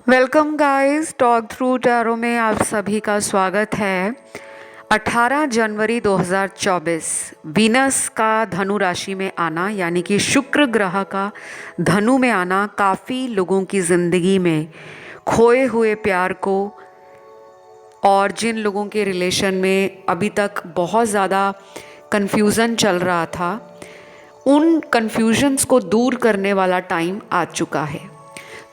Welcome guys, talk through tarot में आप सभी का स्वागत है। 18 जनवरी 2024 वीनस का धनु राशि में आना यानी कि शुक्र ग्रह का धनु में आना काफ़ी लोगों की ज़िंदगी में खोए हुए प्यार को और जिन लोगों के रिलेशन में अभी तक बहुत ज़्यादा कन्फ्यूज़न चल रहा था, उन कन्फ्यूजन्स को दूर करने वाला टाइम आ चुका है।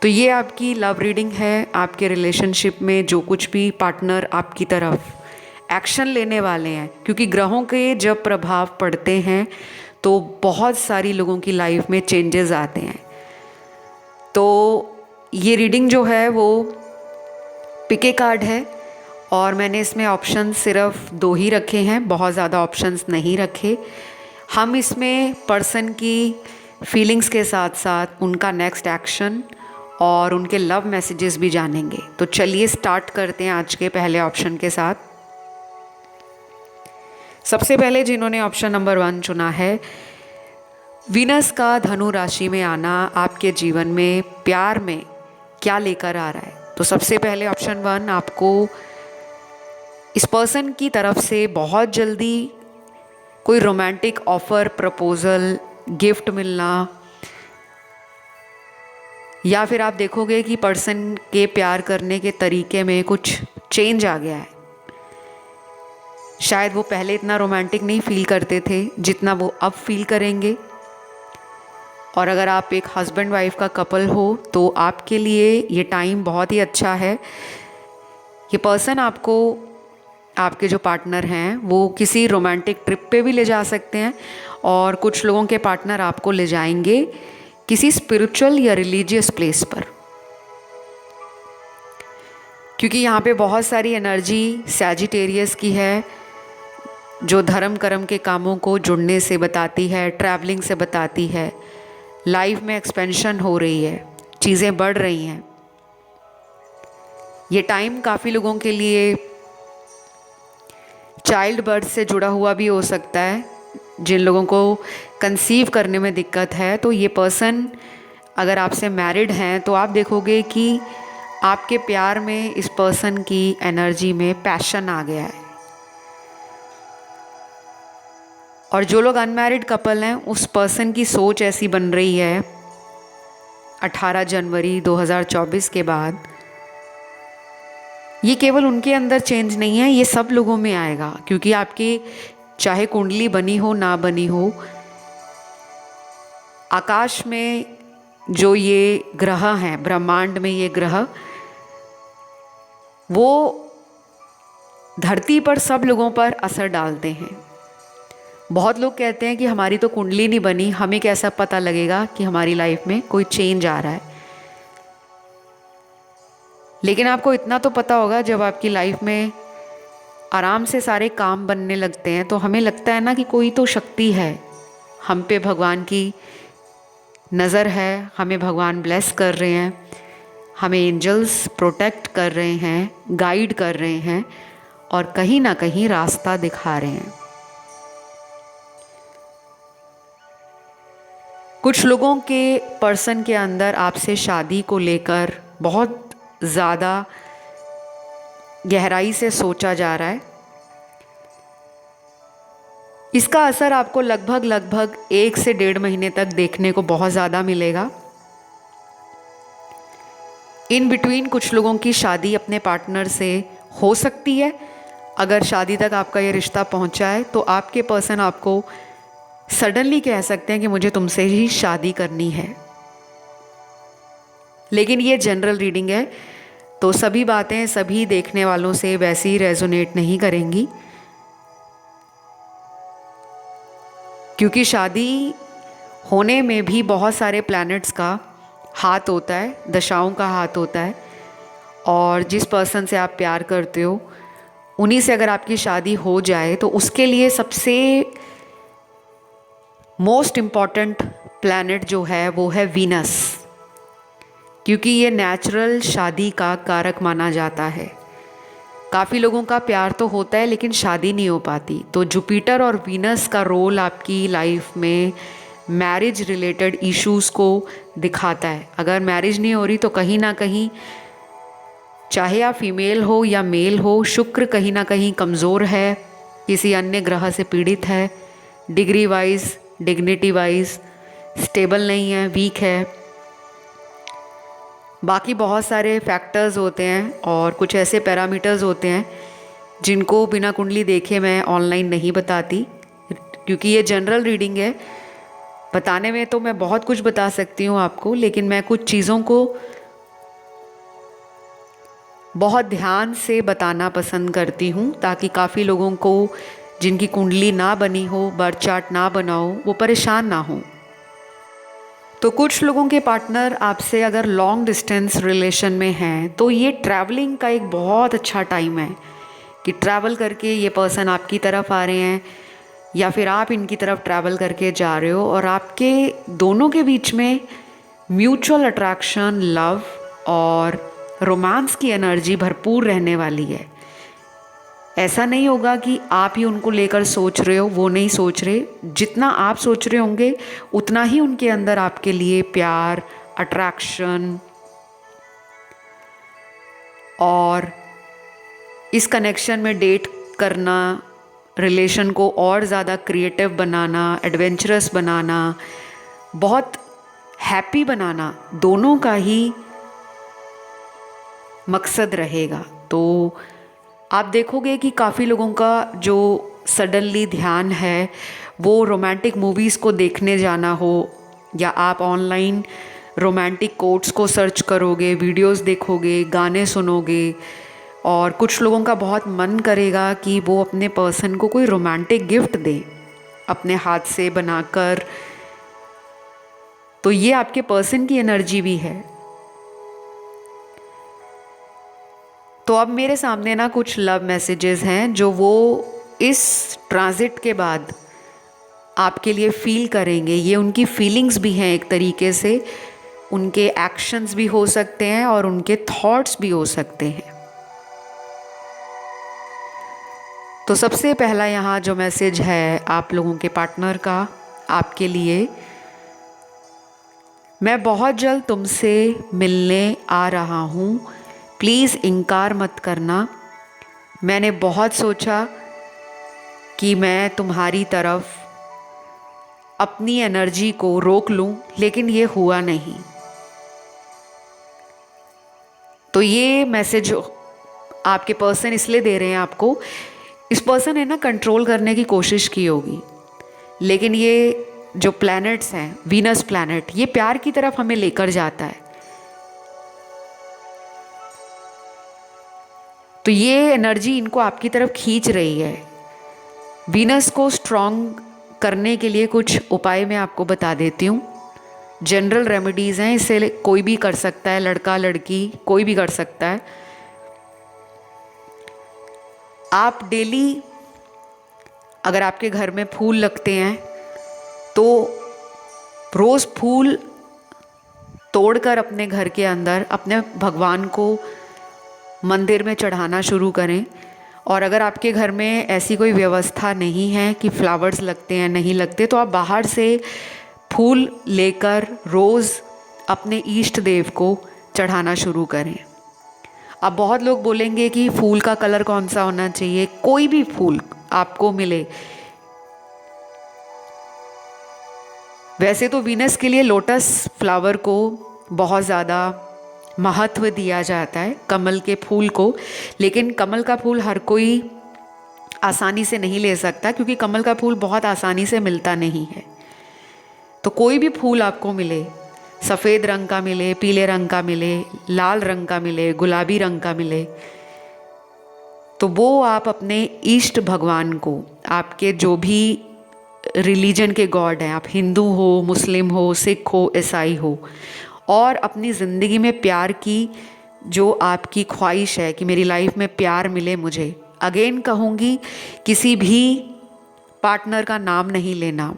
तो ये आपकी लव रीडिंग है। आपके रिलेशनशिप में जो कुछ भी पार्टनर आपकी तरफ एक्शन लेने वाले हैं, क्योंकि ग्रहों के जब प्रभाव पड़ते हैं तो बहुत सारी लोगों की लाइफ में चेंजेस आते हैं। तो ये रीडिंग जो है वो पिके कार्ड है और मैंने इसमें ऑप्शन सिर्फ 2 ही रखे हैं, बहुत ज़्यादा ऑप्शंस नहीं रखे। हम इसमें पर्सन की फीलिंग्स के साथ साथ उनका नेक्स्ट एक्शन और उनके लव मैसेजेस भी जानेंगे। तो चलिए स्टार्ट करते हैं आज के पहले ऑप्शन के साथ। सबसे पहले जिन्होंने ऑप्शन नंबर 1 चुना है, वीनस का धनु राशि में आना आपके जीवन में प्यार में क्या लेकर आ रहा है। तो सबसे पहले ऑप्शन 1, आपको इस पर्सन की तरफ से बहुत जल्दी कोई रोमांटिक ऑफर, प्रपोजल, गिफ्ट मिलना, या फिर आप देखोगे कि पर्सन के प्यार करने के तरीके में कुछ चेंज आ गया है। शायद वो पहले इतना रोमांटिक नहीं फील करते थे जितना वो अब फील करेंगे। और अगर आप एक हस्बैंड वाइफ का कपल हो तो आपके लिए ये टाइम बहुत ही अच्छा है। ये पर्सन आपको, आपके जो पार्टनर हैं वो किसी रोमांटिक ट्रिप पे भी ले जा सकते हैं और कुछ लोगों के पार्टनर आपको ले जाएंगे किसी स्पिरिचुअल या रिलीजियस प्लेस पर, क्योंकि यहाँ पे बहुत सारी एनर्जी सैजिटेरियस की है जो धर्म कर्म के कामों को जुड़ने से बताती है, ट्रैवलिंग से बताती है, लाइफ में एक्सपेंशन हो रही है, चीज़ें बढ़ रही हैं। ये टाइम काफ़ी लोगों के लिए चाइल्ड बर्थ से जुड़ा हुआ भी हो सकता है। जिन लोगों को कंसीव करने में दिक्कत है, तो ये पर्सन अगर आपसे मैरिड हैं तो आप देखोगे कि आपके प्यार में इस पर्सन की एनर्जी में पैशन आ गया है। और जो लोग अनमैरिड कपल हैं, उस पर्सन की सोच ऐसी बन रही है 18 जनवरी 2024 के बाद। ये केवल उनके अंदर चेंज नहीं है, ये सब लोगों में आएगा, क्योंकि आपकी चाहे कुंडली बनी हो ना बनी हो, आकाश में जो ये ग्रह हैं, ब्रह्मांड में ये ग्रह, वो धरती पर सब लोगों पर असर डालते हैं। बहुत लोग कहते हैं कि हमारी तो कुंडली नहीं बनी, हमें कैसा पता लगेगा कि हमारी लाइफ में कोई चेंज आ रहा है। लेकिन आपको इतना तो पता होगा, जब आपकी लाइफ में आराम से सारे काम बनने लगते हैं तो हमें लगता है ना कि कोई तो शक्ति है, हम पे भगवान की नज़र है, हमें भगवान ब्लेस कर रहे हैं, हमें एंजल्स प्रोटेक्ट कर रहे हैं, गाइड कर रहे हैं और कहीं ना कहीं रास्ता दिखा रहे हैं। कुछ लोगों के पर्सन के अंदर आपसे शादी को लेकर बहुत ज़्यादा गहराई से सोचा जा रहा है। इसका असर आपको लगभग 1 से 1.5 महीने तक देखने को बहुत ज़्यादा मिलेगा। इन बिटवीन कुछ लोगों की शादी अपने पार्टनर से हो सकती है। अगर शादी तक आपका ये रिश्ता पहुंचा है तो आपके पर्सन आपको सडनली कह सकते हैं कि मुझे तुमसे ही शादी करनी है। लेकिन ये जनरल रीडिंग है, तो सभी बातें सभी देखने वालों से वैसे ही रेजोनेट नहीं करेंगी, क्योंकि शादी होने में भी बहुत सारे प्लैनेट्स का हाथ होता है, दशाओं का हाथ होता है। और जिस पर्सन से आप प्यार करते हो उन्हीं से अगर आपकी शादी हो जाए तो उसके लिए सबसे मोस्ट इम्पॉर्टेंट प्लैनेट जो है वो है वीनस, क्योंकि ये नेचुरल शादी का कारक माना जाता है। काफ़ी लोगों का प्यार तो होता है लेकिन शादी नहीं हो पाती। तो जुपिटर और वीनस का रोल आपकी लाइफ में मैरिज रिलेटेड इश्यूज़ को दिखाता है। अगर मैरिज नहीं हो रही तो कहीं ना कहीं चाहे आप फीमेल हो या मेल हो, शुक्र कहीं ना कहीं कमज़ोर है, किसी अन्य ग्रह से पीड़ित है, degree wise, dignity wise stable नहीं है, वीक है। बाकी बहुत सारे फैक्टर्स होते हैं और कुछ ऐसे पैरामीटर्स होते हैं जिनको बिना कुंडली देखे मैं ऑनलाइन नहीं बताती, क्योंकि ये जनरल रीडिंग है। बताने में तो मैं बहुत कुछ बता सकती हूँ आपको, लेकिन मैं कुछ चीज़ों को बहुत ध्यान से बताना पसंद करती हूँ ताकि काफ़ी लोगों को जिनकी कुंडली ना बनी हो, बर्थ चार्ट ना बना हो, वो परेशान ना हो। तो कुछ लोगों के पार्टनर आपसे अगर लॉन्ग डिस्टेंस रिलेशन में हैं तो ये ट्रैवलिंग का एक बहुत अच्छा टाइम है कि ट्रैवल करके ये पर्सन आपकी तरफ आ रहे हैं या फिर आप इनकी तरफ ट्रैवल करके जा रहे हो और आपके दोनों के बीच में म्यूचुअल अट्रैक्शन, लव और रोमांस की एनर्जी भरपूर रहने वाली है। ऐसा नहीं होगा कि आप ही उनको लेकर सोच रहे हो, वो नहीं सोच रहे। जितना आप सोच रहे होंगे उतना ही उनके अंदर आपके लिए प्यार, अट्रैक्शन और इस कनेक्शन में डेट करना, रिलेशन को और ज़्यादा क्रिएटिव बनाना, एडवेंचरस बनाना, बहुत हैप्पी बनाना, दोनों का ही मकसद रहेगा। तो आप देखोगे कि काफ़ी लोगों का जो सडनली ध्यान है वो रोमांटिक मूवीज़ को देखने जाना हो, या आप ऑनलाइन रोमांटिक कोट्स को सर्च करोगे, वीडियोस देखोगे, गाने सुनोगे, और कुछ लोगों का बहुत मन करेगा कि वो अपने पर्सन को कोई रोमांटिक गिफ्ट दें अपने हाथ से बनाकर। तो ये आपके पर्सन की एनर्जी भी है। तो अब मेरे सामने ना कुछ लव मैसेजेस हैं जो वो इस ट्रांजिट के बाद आपके लिए फील करेंगे। ये उनकी फीलिंग्स भी हैं एक तरीके से, उनके एक्शंस भी हो सकते हैं और उनके थॉट्स भी हो सकते हैं। तो सबसे पहला यहाँ जो मैसेज है आप लोगों के पार्टनर का आपके लिए, मैं बहुत जल्द तुमसे मिलने आ रहा हूँ, प्लीज़ इनकार मत करना। मैंने बहुत सोचा कि मैं तुम्हारी तरफ अपनी एनर्जी को रोक लूं, लेकिन ये हुआ नहीं। तो ये मैसेज आपके पर्सन इसलिए दे रहे हैं आपको, इस पर्सन ने ना कंट्रोल करने की कोशिश की होगी, लेकिन ये जो प्लैनेट्स हैं, वीनस प्लैनेट, ये प्यार की तरफ हमें लेकर जाता है। तो ये एनर्जी इनको आपकी तरफ खींच रही है। वीनस को स्ट्रॉन्ग करने के लिए कुछ उपाय मैं आपको बता देती हूँ। जनरल रेमेडीज़ हैं, इसे कोई भी कर सकता है, लड़का लड़की कोई भी कर सकता है। आप डेली अगर आपके घर में फूल लगते हैं तो रोज़ फूल तोड़कर अपने घर के अंदर अपने भगवान को मंदिर में चढ़ाना शुरू करें। और अगर आपके घर में ऐसी कोई व्यवस्था नहीं है कि फ्लावर्स लगते हैं, नहीं लगते, तो आप बाहर से फूल लेकर रोज़ अपने इष्ट देव को चढ़ाना शुरू करें। अब बहुत लोग बोलेंगे कि फूल का कलर कौन सा होना चाहिए। कोई भी फूल आपको मिले। वैसे तो वीनस के लिए लोटस फ्लावर को बहुत ज़्यादा महत्व दिया जाता है, कमल के फूल को, लेकिन कमल का फूल हर कोई आसानी से नहीं ले सकता, क्योंकि कमल का फूल बहुत आसानी से मिलता नहीं है। तो कोई भी फूल आपको मिले, सफ़ेद रंग का मिले, पीले रंग का मिले, लाल रंग का मिले, गुलाबी रंग का मिले, तो वो आप अपने इष्ट भगवान को, आपके जो भी रिलीजन के गॉड हैं, आप हिंदू हो, मुस्लिम हो, सिख हो, ईसाई हो, और अपनी ज़िंदगी में प्यार की जो आपकी ख्वाहिश है कि मेरी लाइफ में प्यार मिले मुझे, अगेन कहूँगी किसी भी पार्टनर का नाम नहीं लेना।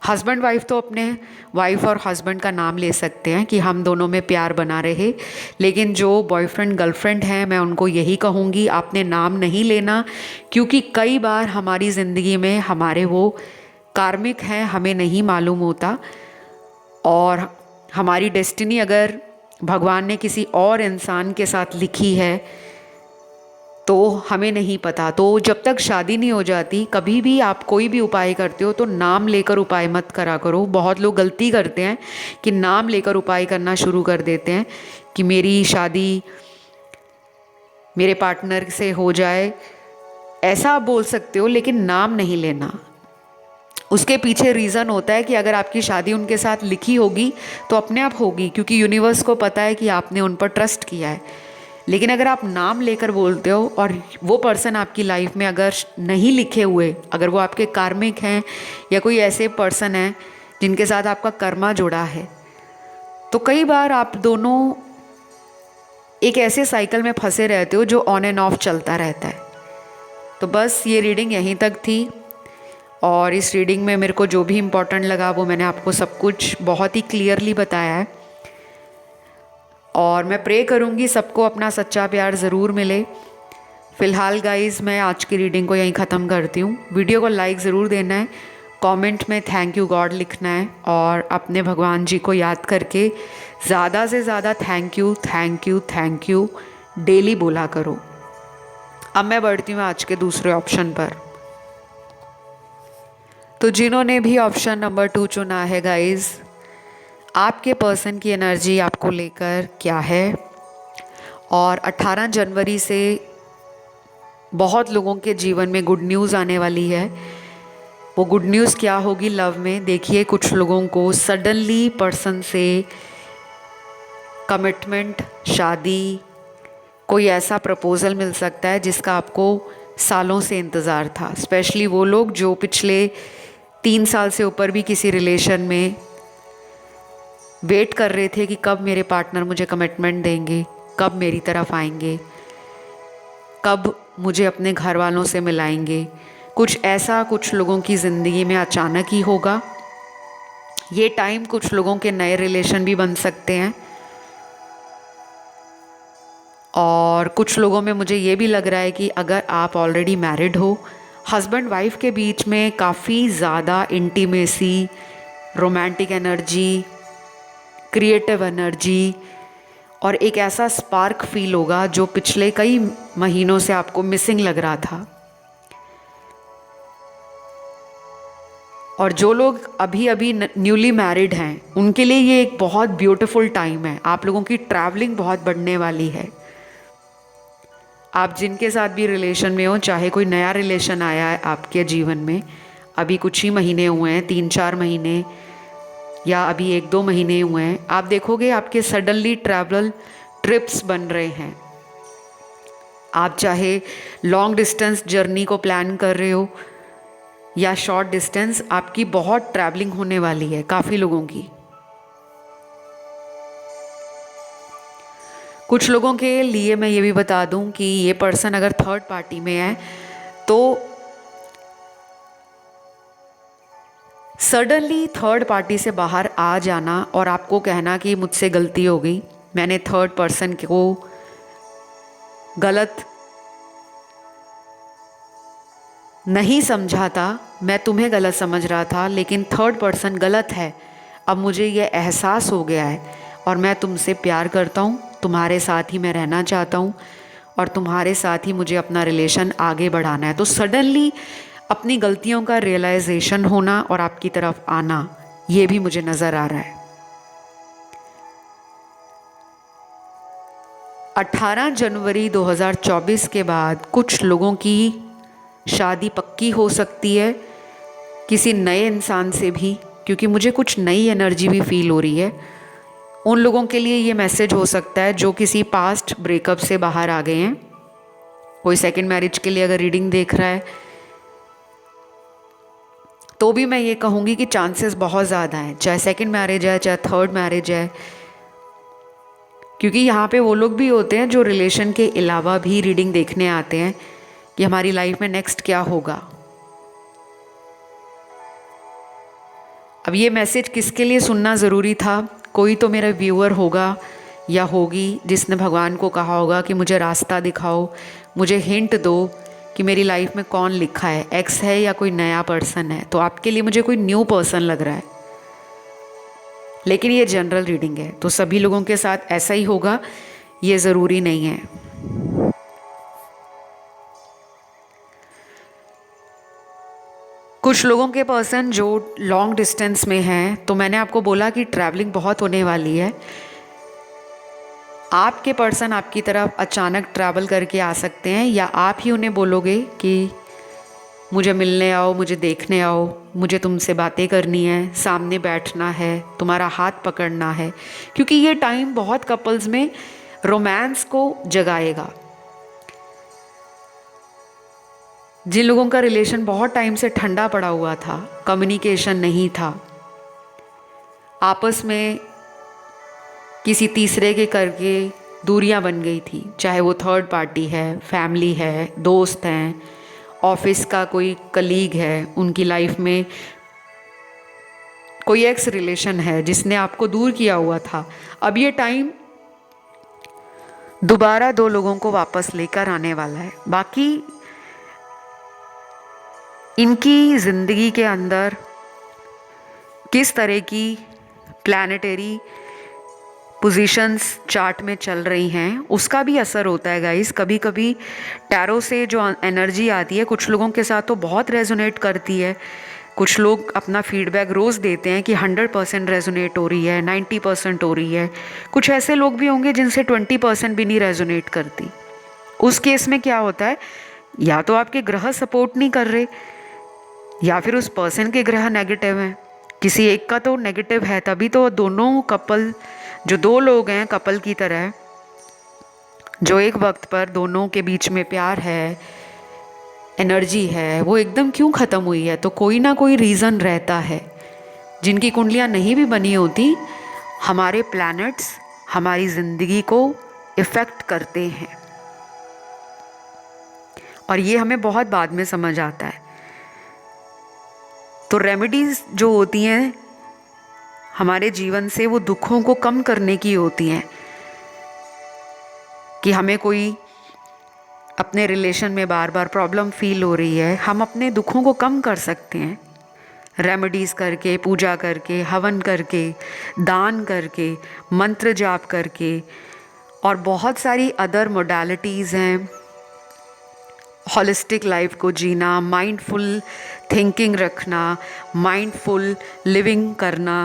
हस्बैंड वाइफ तो अपने वाइफ और हस्बैंड का नाम ले सकते हैं कि हम दोनों में प्यार बना रहे, लेकिन जो बॉयफ्रेंड गर्लफ्रेंड हैं मैं उनको यही कहूँगी आपने नाम नहीं लेना, क्योंकि कई बार हमारी ज़िंदगी में हमारे वो कार्मिक हैं, हमें नहीं मालूम होता, और हमारी डेस्टिनी अगर भगवान ने किसी और इंसान के साथ लिखी है तो हमें नहीं पता। तो जब तक शादी नहीं हो जाती, कभी भी आप कोई भी उपाय करते हो तो नाम लेकर उपाय मत करा करो। बहुत लोग गलती करते हैं कि नाम लेकर उपाय करना शुरू कर देते हैं कि मेरी शादी मेरे पार्टनर से हो जाए, ऐसा आप बोल सकते हो, लेकिन नाम नहीं लेना। उसके पीछे रीज़न होता है कि अगर आपकी शादी उनके साथ लिखी होगी तो अपने आप होगी, क्योंकि यूनिवर्स को पता है कि आपने उन पर ट्रस्ट किया है। लेकिन अगर आप नाम लेकर बोलते हो और वो पर्सन आपकी लाइफ में अगर नहीं लिखे हुए, अगर वो आपके कार्मिक हैं या कोई ऐसे पर्सन हैं जिनके साथ आपका कर्मा जुड़ा है, तो कई बार आप दोनों एक ऐसे साइकिल में फंसे रहते हो जो ऑन एंड ऑफ चलता रहता है। तो बस ये रीडिंग यहीं तक थी, और इस रीडिंग में मेरे को जो भी इम्पोर्टेंट लगा वो मैंने आपको सब कुछ बहुत ही क्लियरली बताया है। और मैं प्रे करूँगी सबको अपना सच्चा प्यार ज़रूर मिले। फ़िलहाल गाइज़ मैं आज की रीडिंग को यहीं ख़त्म करती हूँ। वीडियो को लाइक ज़रूर देना है, कमेंट में थैंक यू गॉड लिखना है, और अपने भगवान जी को याद करके ज़्यादा से ज़्यादा thank you thank you thank you daily बोला करो। अब मैं बढ़ती हूँ आज के दूसरे ऑप्शन पर। तो जिन्होंने भी ऑप्शन नंबर 2 चुना है गाइज़, आपके पर्सन की एनर्जी आपको लेकर क्या है। और 18 जनवरी से बहुत लोगों के जीवन में गुड न्यूज़ आने वाली है। वो गुड न्यूज़ क्या होगी लव में, देखिए कुछ लोगों को सडनली पर्सन से कमिटमेंट, शादी, कोई ऐसा प्रपोज़ल मिल सकता है जिसका आपको सालों से इंतज़ार था। स्पेशली वो लोग जो पिछले 3 साल से ऊपर भी किसी रिलेशन में वेट कर रहे थे कि कब मेरे पार्टनर मुझे कमिटमेंट देंगे, कब मेरी तरफ आएंगे, कब मुझे अपने घर वालों से मिलाएंगे। कुछ ऐसा कुछ लोगों की ज़िंदगी में अचानक ही होगा। ये टाइम कुछ लोगों के नए रिलेशन भी बन सकते हैं, और कुछ लोगों में मुझे ये भी लग रहा है कि अगर आप ऑलरेडी मैरिड हो, हस्बैंड वाइफ के बीच में काफ़ी ज़्यादा intimacy, romantic energy, creative energy और एक ऐसा स्पार्क फील होगा जो पिछले कई महीनों से आपको मिसिंग लग रहा था। और जो लोग अभी अभी न्यूली मैरिड हैं उनके लिए ये एक बहुत ब्यूटीफुल टाइम है। आप लोगों की ट्रैवलिंग बहुत बढ़ने वाली है। आप जिनके साथ भी रिलेशन में हो, चाहे कोई नया रिलेशन आया है आपके जीवन में, अभी कुछ ही महीने हुए हैं, 3-4 महीने या अभी 1-2 महीने हुए हैं, आप देखोगे आपके सडनली ट्रैवल ट्रिप्स बन रहे हैं। आप चाहे लॉन्ग डिस्टेंस जर्नी को प्लान कर रहे हो या शॉर्ट डिस्टेंस, आपकी बहुत ट्रैवलिंग होने वाली है काफ़ी लोगों की। कुछ लोगों के लिए मैं ये भी बता दूं कि ये पर्सन अगर थर्ड पार्टी में है तो सडनली थर्ड पार्टी से बाहर आ जाना और आपको कहना कि मुझसे गलती हो गई, मैंने थर्ड पर्सन को गलत नहीं समझा था, मैं तुम्हें गलत समझ रहा था, लेकिन थर्ड पर्सन गलत है। अब मुझे ये एहसास हो गया है और मैं तुमसे प्यार करता हूँ, तुम्हारे साथ ही मैं रहना चाहता हूँ और तुम्हारे साथ ही मुझे अपना रिलेशन आगे बढ़ाना है। तो सडनली अपनी गलतियों का रियलाइजेशन होना और आपकी तरफ आना, ये भी मुझे नज़र आ रहा है। 18 जनवरी 2024 के बाद कुछ लोगों की शादी पक्की हो सकती है किसी नए इंसान से भी, क्योंकि मुझे कुछ नई एनर्जी भी फील हो रही है। उन लोगों के लिए ये मैसेज हो सकता है जो किसी पास्ट ब्रेकअप से बाहर आ गए हैं। कोई सेकंड मैरिज के लिए अगर रीडिंग देख रहा है तो भी मैं ये कहूँगी कि चांसेस बहुत ज़्यादा हैं, चाहे सेकंड मैरिज है चाहे थर्ड मैरिज है, क्योंकि यहाँ पे वो लोग भी होते हैं जो रिलेशन के अलावा भी रीडिंग देखने आते हैं कि हमारी लाइफ में नेक्स्ट क्या होगा। अब ये मैसेज किसके लिए सुनना ज़रूरी था? कोई तो मेरा व्यूअर होगा या होगी जिसने भगवान को कहा होगा कि मुझे रास्ता दिखाओ, मुझे हिंट दो कि मेरी लाइफ में कौन लिखा है, एक्स है या कोई नया पर्सन है। तो आपके लिए मुझे कोई न्यू पर्सन लग रहा है। लेकिन ये जनरल रीडिंग है, तो सभी लोगों के साथ ऐसा ही होगा ये ज़रूरी नहीं है। कुछ लोगों के पर्सन जो लॉन्ग डिस्टेंस में हैं, तो मैंने आपको बोला कि ट्रैवलिंग बहुत होने वाली है। आपके पर्सन आपकी तरफ अचानक ट्रैवल करके आ सकते हैं, या आप ही उन्हें बोलोगे कि मुझे मिलने आओ, मुझे देखने आओ, मुझे तुमसे बातें करनी है, सामने बैठना है, तुम्हारा हाथ पकड़ना है, क्योंकि ये टाइम बहुत कपल्स में रोमांस को जगाएगा। जिन लोगों का रिलेशन बहुत टाइम से ठंडा पड़ा हुआ था, कम्युनिकेशन नहीं था, आपस में किसी तीसरे के करके दूरियां बन गई थी, चाहे वो थर्ड पार्टी है, फैमिली है, दोस्त हैं, ऑफिस का कोई कलीग है, उनकी लाइफ में कोई एक्स रिलेशन है जिसने आपको दूर किया हुआ था। अब ये टाइम दोबारा दो लोगों को वापस लेकर आने वाला है। बाकी इनकी ज़िंदगी के अंदर किस तरह की प्लैनेटरी पोजीशंस चार्ट में चल रही हैं उसका भी असर होता है गाइस। कभी कभी टैरो से जो एनर्जी आती है कुछ लोगों के साथ तो बहुत रेजोनेट करती है। कुछ लोग अपना फीडबैक रोज़ देते हैं कि 100% रेजोनेट हो रही है, 90% हो रही है। कुछ ऐसे लोग भी होंगे जिनसे 20% भी नहीं रेजोनेट करती। उस केस में क्या होता है, या तो आपके ग्रह सपोर्ट नहीं कर रहे, या फिर उस पर्सन के ग्रह नेगेटिव हैं। किसी एक का तो नेगेटिव है, तभी तो दोनों कपल, जो दो लोग हैं कपल की तरह, जो एक वक्त पर दोनों के बीच में प्यार है, एनर्जी है, वो एकदम क्यों ख़त्म हुई है। तो कोई ना कोई रीज़न रहता है। जिनकी कुंडलियाँ नहीं भी बनी होती, हमारे प्लैनेट्स हमारी ज़िंदगी को इफ़ेक्ट करते हैं, और ये हमें बहुत बाद में समझ आता है। तो रेमेडीज़ जो होती हैं हमारे जीवन से, वो दुखों को कम करने की होती हैं। कि हमें कोई अपने रिलेशन में बार बार प्रॉब्लम फील हो रही है, हम अपने दुखों को कम कर सकते हैं रेमेडीज़ करके, पूजा करके, हवन करके, दान करके, मंत्र जाप करके, और बहुत सारी अदर मोडालिटीज़ हैं। हॉलिस्टिक लाइफ को जीना, माइंडफुल थिंकिंग रखना, माइंडफुल लिविंग करना,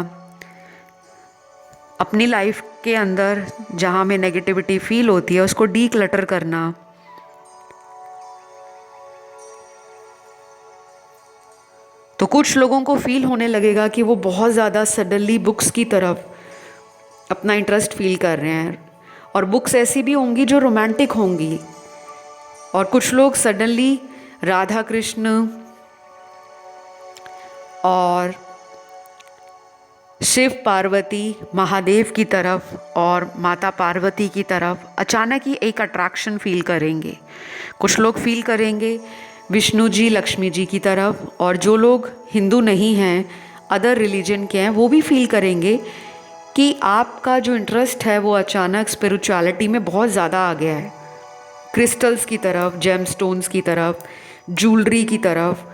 अपनी लाइफ के अंदर जहाँ में नेगेटिविटी फील होती है उसको डी क्लटर करना। तो कुछ लोगों को फील होने लगेगा कि वो बहुत ज़्यादा सडनली बुक्स की तरफ अपना इंटरेस्ट फील कर रहे हैं, और बुक्स ऐसी भी होंगी जो रोमांटिक होंगी। और कुछ लोग सडनली राधा कृष्ण और शिव पार्वती, महादेव की तरफ और माता पार्वती की तरफ अचानक ही एक अट्रैक्शन फील करेंगे। कुछ लोग फील करेंगे विष्णु जी, लक्ष्मी जी की तरफ, और जो लोग हिंदू नहीं हैं, अदर रिलीजन के हैं, वो भी फील करेंगे कि आपका जो इंटरेस्ट है वो अचानक स्पिरिचुअलिटी में बहुत ज़्यादा आ गया है। क्रिस्टल्स की तरफ, जेम स्टोन्स की तरफ, ज्वेलरी की तरफ।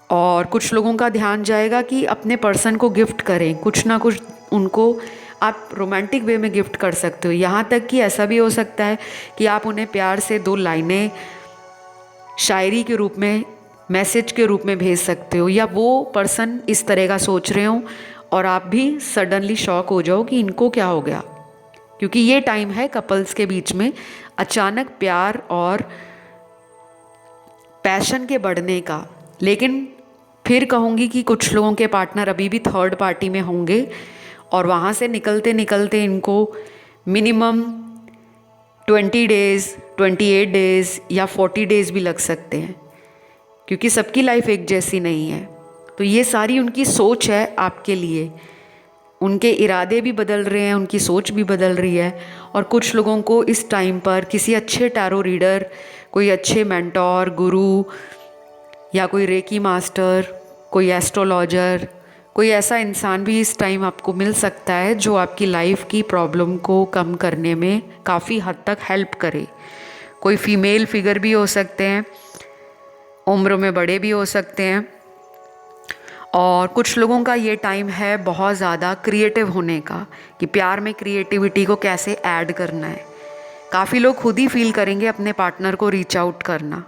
और कुछ लोगों का ध्यान जाएगा कि अपने पर्सन को गिफ्ट करें, कुछ ना कुछ उनको आप रोमांटिक वे में गिफ्ट कर सकते हो। यहाँ तक कि ऐसा भी हो सकता है कि आप उन्हें प्यार से 2 लाइनें शायरी के रूप में, मैसेज के रूप में भेज सकते हो, या वो पर्सन इस तरह का सोच रहे हो और आप भी सडनली शॉक हो जाओ कि इनको क्या हो गया। क्योंकि ये टाइम है कपल्स के बीच में अचानक प्यार और पैशन के बढ़ने का। लेकिन फिर कहूँगी कि कुछ लोगों के पार्टनर अभी भी थर्ड पार्टी में होंगे, और वहाँ से निकलते निकलते इनको मिनिमम 20 डेज़, 28 डेज़ या 40 डेज़ भी लग सकते हैं, क्योंकि सबकी लाइफ एक जैसी नहीं है। तो ये सारी उनकी सोच है आपके लिए। उनके इरादे भी बदल रहे हैं, उनकी सोच भी बदल रही है। और कुछ लोगों को इस टाइम पर किसी अच्छे टैरो रीडर, कोई अच्छे मेंटोर, गुरु, या कोई रेकी मास्टर, कोई एस्ट्रोलॉजर, कोई ऐसा इंसान भी इस टाइम आपको मिल सकता है जो आपकी लाइफ की प्रॉब्लम को कम करने में काफ़ी हद तक हेल्प करे। कोई फीमेल फिगर भी हो सकते हैं, उम्र में बड़े भी हो सकते हैं, और कुछ लोगों का ये टाइम है बहुत ज़्यादा क्रिएटिव होने का, कि प्यार में क्रिएटिविटी को कैसे ऐड करना है। काफ़ी लोग खुद ही फील करेंगे अपने पार्टनर को रीच आउट करना।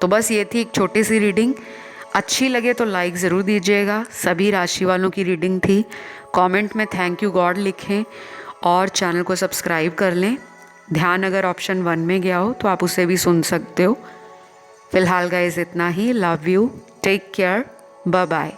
तो बस ये थी एक छोटी सी रीडिंग। अच्छी लगे तो लाइक ज़रूर दीजिएगा। सभी राशि वालों की रीडिंग थी। कमेंट में थैंक यू गॉड लिखें और चैनल को सब्सक्राइब कर लें। ध्यान अगर ऑप्शन 1 में गया हो तो आप उसे भी सुन सकते हो। फिलहाल गाइस इतना ही। Love you, take care, bye bye.